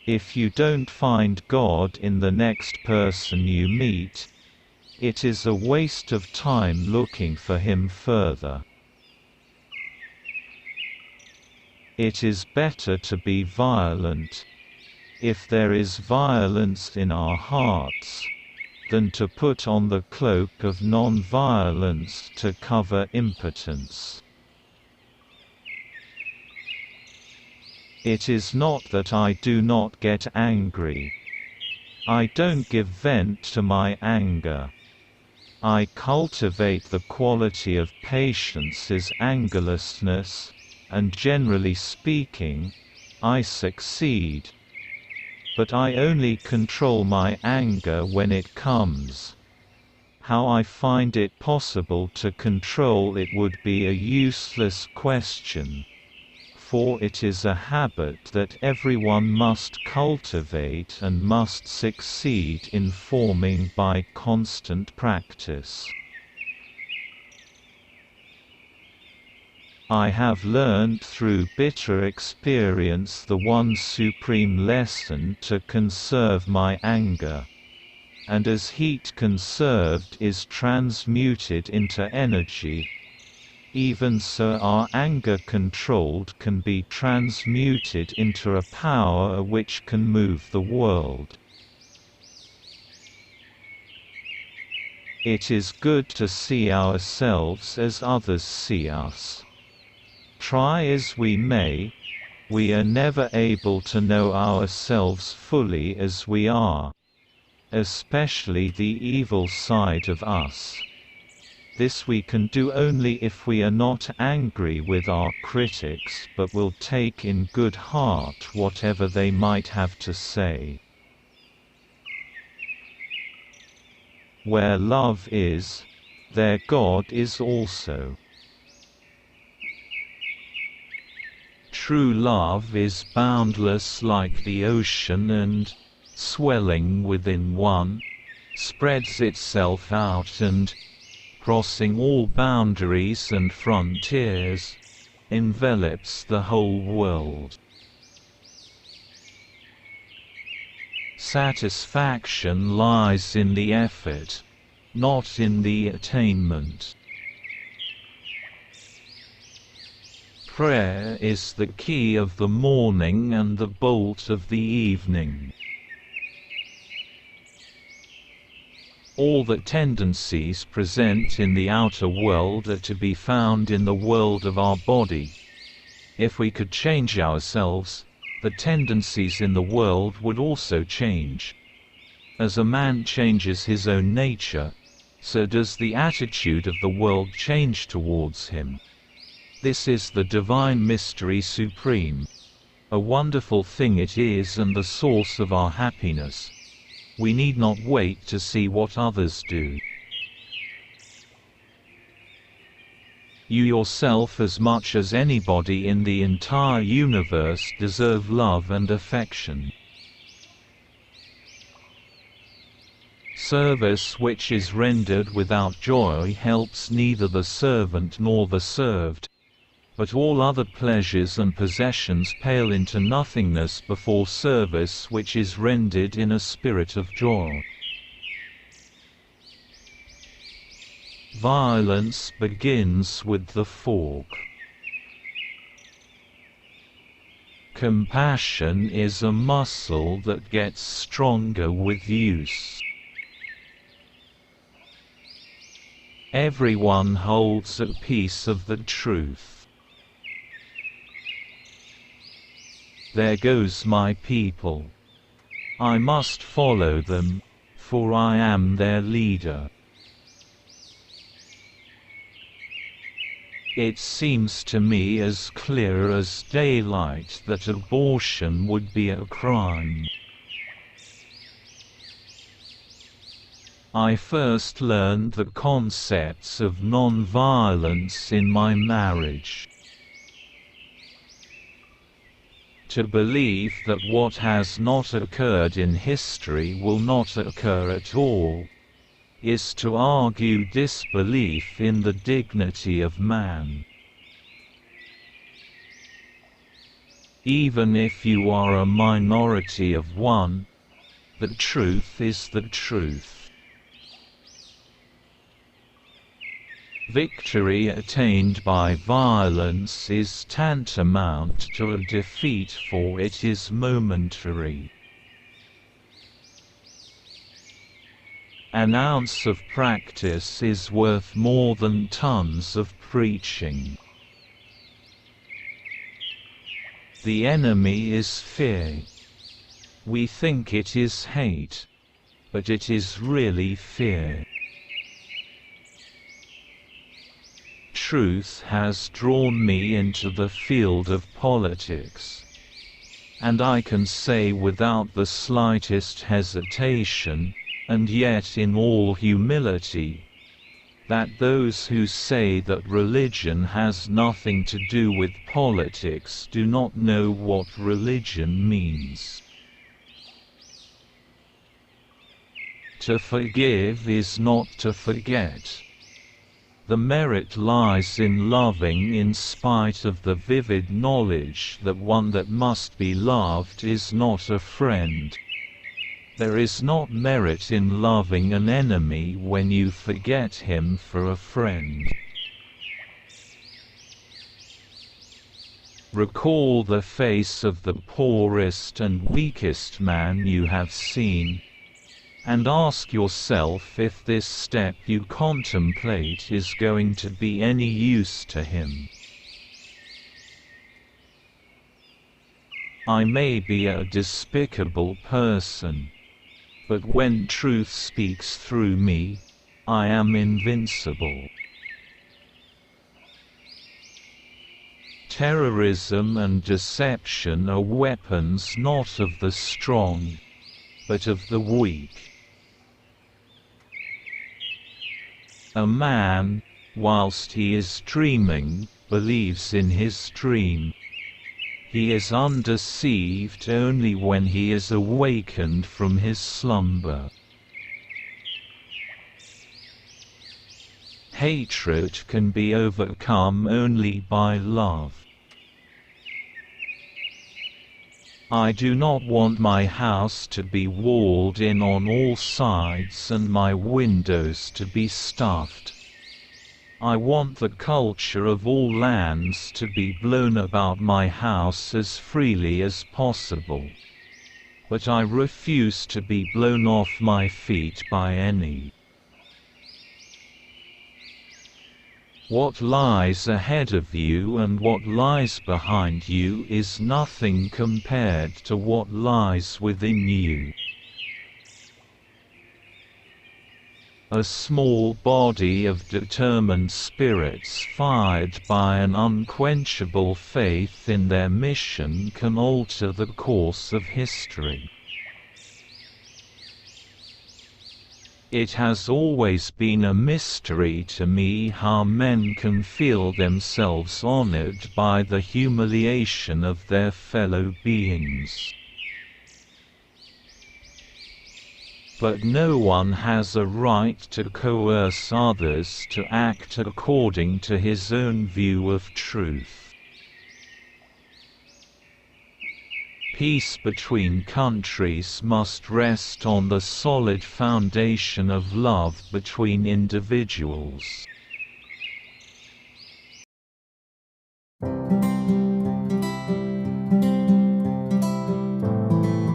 If you don't find God in the next person you meet, it is a waste of time looking for Him further. It is better to be violent, if there is violence in our hearts, than to put on the cloak of non-violence to cover impotence. It is not that I do not get angry. I don't give vent to my anger. I cultivate the quality of patience as angerlessness, and generally speaking, I succeed. But I only control my anger when it comes. How I find it possible to control it would be a useless question, for it is a habit that everyone must cultivate and must succeed in forming by constant practice. I have learned through bitter experience the one supreme lesson to conserve my anger. And as heat conserved is transmuted into energy, even so our anger controlled can be transmuted into a power which can move the world. It is good to see ourselves as others see us. Try as we may, we are never able to know ourselves fully as we are, especially the evil side of us. This we can do only if we are not angry with our critics but will take in good heart whatever they might have to say. Where love is, there God is also. True love is boundless like the ocean and, swelling within one, spreads itself out and, crossing all boundaries and frontiers, envelops the whole world. Satisfaction lies in the effort, not in the attainment. Prayer is the key of the morning and the bolt of the evening. All the tendencies present in the outer world are to be found in the world of our body. If we could change ourselves, the tendencies in the world would also change. As a man changes his own nature, so does the attitude of the world change towards him. This is the divine mystery supreme. A wonderful thing it is and the source of our happiness. We need not wait to see what others do. You yourself as much as anybody in the entire universe deserve love and affection. Service which is rendered without joy helps neither the servant nor the served, but all other pleasures and possessions pale into nothingness before service which is rendered in a spirit of joy. Violence begins with the fork. Compassion is a muscle that gets stronger with use. Everyone holds a piece of the truth. There goes my people. I must follow them, for I am their leader. It seems to me as clear as daylight that abortion would be a crime. I first learned the concepts of non-violence in my marriage. To believe that what has not occurred in history will not occur at all is to argue disbelief in the dignity of man. Even if you are a minority of one, the truth is the truth. Victory attained by violence is tantamount to a defeat, for it is momentary. An ounce of practice is worth more than tons of preaching. The enemy is fear. We think it is hate, but it is really fear. Truth has drawn me into the field of politics, and I can say without the slightest hesitation, and yet in all humility, that those who say that religion has nothing to do with politics do not know what religion means. To forgive is not to forget. The merit lies in loving in spite of the vivid knowledge that one that must be loved is not a friend. There is not merit in loving an enemy when you forget him for a friend. Recall the face of the poorest and weakest man you have seen, and ask yourself if this step you contemplate is going to be any use to him. I may be a despicable person, but when truth speaks through me, I am invincible. Terrorism and deception are weapons not of the strong, but of the weak. A man, whilst he is dreaming, believes in his dream. He is undeceived only when he is awakened from his slumber. Hatred can be overcome only by love. I do not want my house to be walled in on all sides and my windows to be stuffed. I want the culture of all lands to be blown about my house as freely as possible. But I refuse to be blown off my feet by any. What lies ahead of you and what lies behind you is nothing compared to what lies within you. A small body of determined spirits fired by an unquenchable faith in their mission can alter the course of history. It has always been a mystery to me how men can feel themselves honored by the humiliation of their fellow beings. But no one has a right to coerce others to act according to his own view of truth. Peace between countries must rest on the solid foundation of love between individuals.